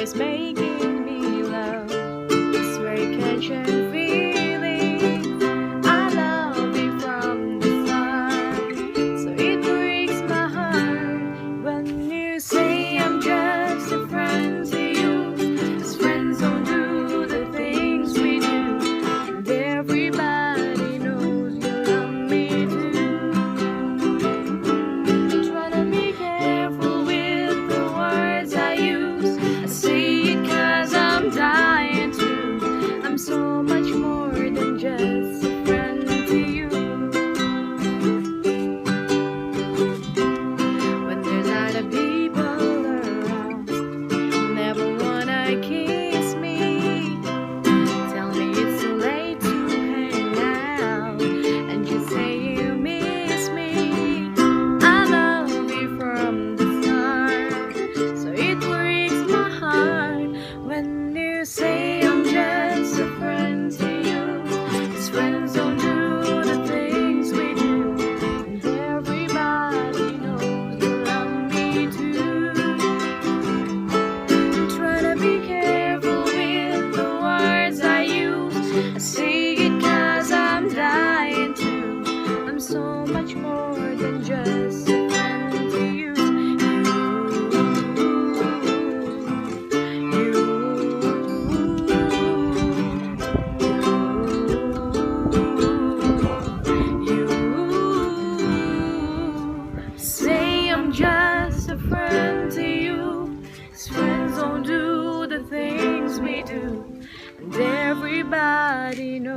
is making me love. It's very catching feeling. I love you from the start, so it breaks my heart when you say I'm just a friend to you. 'Cause friends don't do the things we do, and everybody knows you love me too. Try to be careful with the words I use. I say it 'cause I'm dying to. I'm so much more than just a friend to you. When there's other people around, never wanna kiss me. Tell me it's too late to hang out, and just say you miss me. I love you from the start, so it breaks my heart when you say I'm just a friend to you. 'Cause friends don't do the things we do, and everybody knows you love me too. Try to be careful with the words I use. I say it 'cause I'm dying to. I'm so much more than just a friend to you. Say I'm just a friend to you. 'Cause friends don't do the things we do, and everybody knows